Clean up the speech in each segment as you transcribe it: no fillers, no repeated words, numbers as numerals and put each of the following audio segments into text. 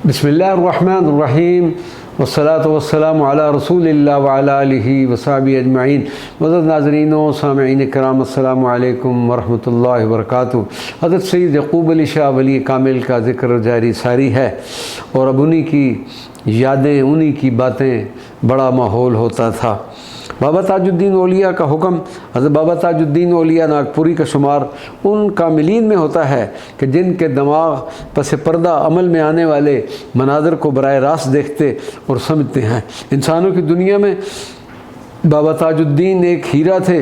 बिस्मिल्लाहिर्रहमानिर्रहीम वस्सलातु वस्सलामु अला रसूलिल्लाह व अला आलिहि व सहबिहि अजमईन। मुअज़्ज़ज़ नाज़रीन व सामिईन किराम, अस्सलामु अलैकुम व रहमतुल्लाहि व बरकातुहू। हज़रत सैयद यक़ूब अली शाह वली कामिल का ज़िक्र जारी सारी है और अब उन्हीं की यादें, उन्हीं की बातें, बड़ा माहौल होता था। बाबा ताजुद्दीन औलिया का हुक्म, हज़रत बाबा ताजुद्दीन औलिया नागपुरी का शुमार उन कामिलीन में होता है कि जिनके दिमाग पस पर्दा अमल में आने वाले मनाज़र को बराह रास्त देखते और समझते हैं। इंसानों की दुनिया में बाबा ताजुद्दीन एक हीरा थे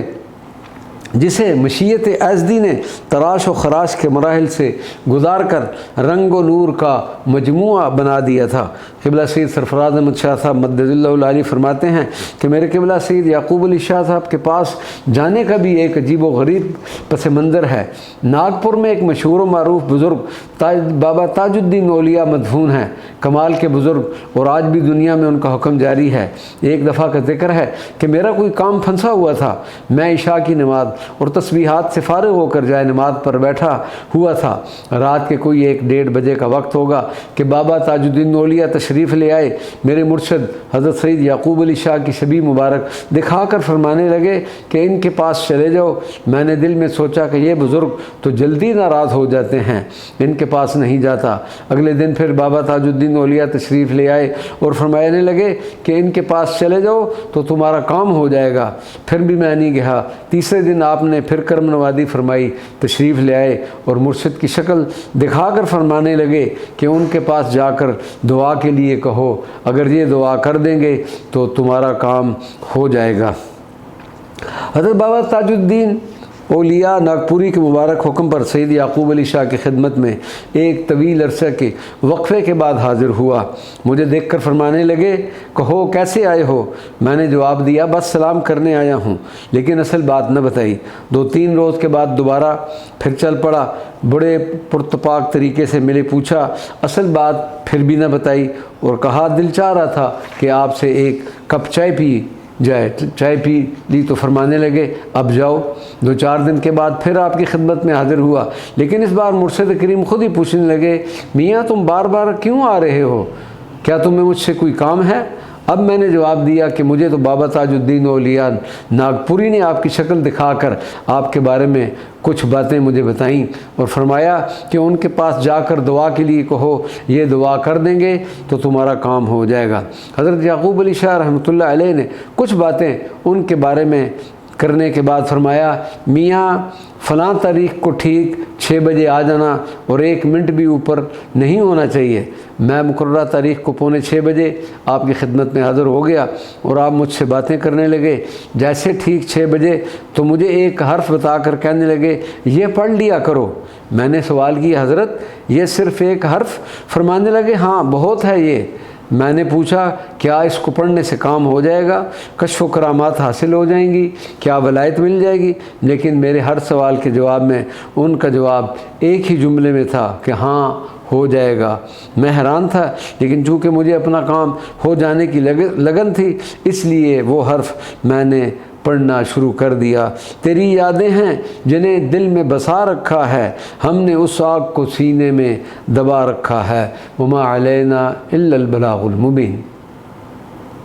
जिसे मशीयत अज़दी ने तराश व ख़राश के मराहिल से गुज़ार कर रंग व नूर का मजमुआ बना दिया था। क़िबला सैयद सरफराज अहमद शाह साहब मद्ददिल्लाहु आली फरमाते हैं कि मेरे क़िबला सैयद याक़ूब अली शाह साहब के पास जाने का भी एक अजीब व गरीब पस मंज़र है। नागपुर में एक मशहूर व मारूफ बुज़ुर्ग बाबा ताजुद्दीन औलिया मदफून हैं, कमाल के बुज़ुर्ग, और आज भी दुनिया में उनका हुक्म जारी है। एक दफ़ा का ज़िक्र है कि मेरा कोई काम फंसा हुआ था, मैं इशा की नमाज और तस्बीहात से फारिग होकर जाए नमाज पर बैठा हुआ था। रात के कोई 1-1:30 बजे का वक्त होगा कि बाबा ताजुद्दीन औलिया तशरीफ़ ले आए। मेरे मुर्शद हज़रत सैयद याक़ूब अली शाह की शबी मुबारक दिखाकर फरमाने लगे कि इनके पास चले जाओ। मैंने दिल में सोचा कि ये बुज़ुर्ग तो जल्दी नाराज़ हो जाते हैं, इनके पास नहीं जाता। अगले दिन फिर बाबा ताजुद्दीन औलिया तशरीफ़ ले आए और फरमाने लगे कि इनके पास चले जाओ तो तुम्हारा काम हो जाएगा। फिर भी मैं नहीं गया। तीसरे दिन आपने फिर कर्म नवादी फरमाई, तशरीफ़ ले आए और मुर्शिद की शक्ल दिखाकर फरमाने लगे कि उनके पास जाकर दुआ के लिए कहो, अगर ये दुआ कर देंगे तो तुम्हारा काम हो जाएगा। हज़रत बाबा ताजुद्दीन औलिया नागपुरी के मुबारक हुक्म पर सैयद याक़ूब अली शाह की खिदमत में एक तवील अरसे के वक्फ़े के बाद हाज़िर हुआ। मुझे देखकर फरमाने लगे, कहो कैसे आए हो? मैंने जवाब दिया, बस सलाम करने आया हूँ, लेकिन असल बात न बताई। 2-3 रोज़ के बाद दोबारा फिर चल पड़ा, बड़े पुरतपाक तरीके से मिले, पूछा, असल बात फिर भी न बताई और कहा दिल चाह रहा था कि आपसे एक कप चाय पी जाए। चाय पी ली तो फरमाने लगे, अब जाओ। 2-4 दिन के बाद फिर आपकी खिदमत में हाज़िर हुआ, लेकिन इस बार मुर्शिद करीम ख़ुद ही पूछने लगे, मियाँ तुम बार बार क्यों आ रहे हो? क्या तुम्हें मुझसे कोई काम है? अब मैंने जवाब दिया कि मुझे तो बाबा ताजुद्दीन औलिया नागपुरी ने आपकी शक्ल दिखाकर आपके बारे में कुछ बातें मुझे बताईं और फरमाया कि उनके पास जाकर दुआ के लिए कहो, ये दुआ कर देंगे तो तुम्हारा काम हो जाएगा। हज़रत याक़ूब अली शाह रहमतुल्लाह अलैह ने कुछ बातें उनके बारे में करने के बाद फरमाया, मियाँ फ़लाँ तारीख़ को ठीक 6 बजे आ जाना और 1 मिनट भी ऊपर नहीं होना चाहिए। मैं मुकर्ररा तारीख़ को 5:45 बजे आपकी खिदमत में हाज़िर हो गया और आप मुझसे बातें करने लगे। जैसे ठीक 6 बजे तो मुझे एक हर्फ बताकर कहने लगे, ये पढ़ लिया करो। मैंने सवाल किया, हज़रत ये सिर्फ़ एक हर्फ? फरमाने लगे, हाँ बहुत है ये। मैंने पूछा, क्या इसको पढ़ने से काम हो जाएगा? कश्फ़ व करामात हासिल हो जाएंगी? क्या वलायत मिल जाएगी? लेकिन मेरे हर सवाल के जवाब में उनका जवाब एक ही जुमले में था कि हाँ हो जाएगा। मैं हैरान था, लेकिन चूँकि मुझे अपना काम हो जाने की लगन थी, इसलिए वो हर्फ मैंने पढ़ना शुरू कर दिया। तेरी यादें हैं जिन्हें दिल में बसा रखा है, हमने उस आग को सीने में दबा रखा है, वमा अलैना इल्लल बलागुल मुबीन।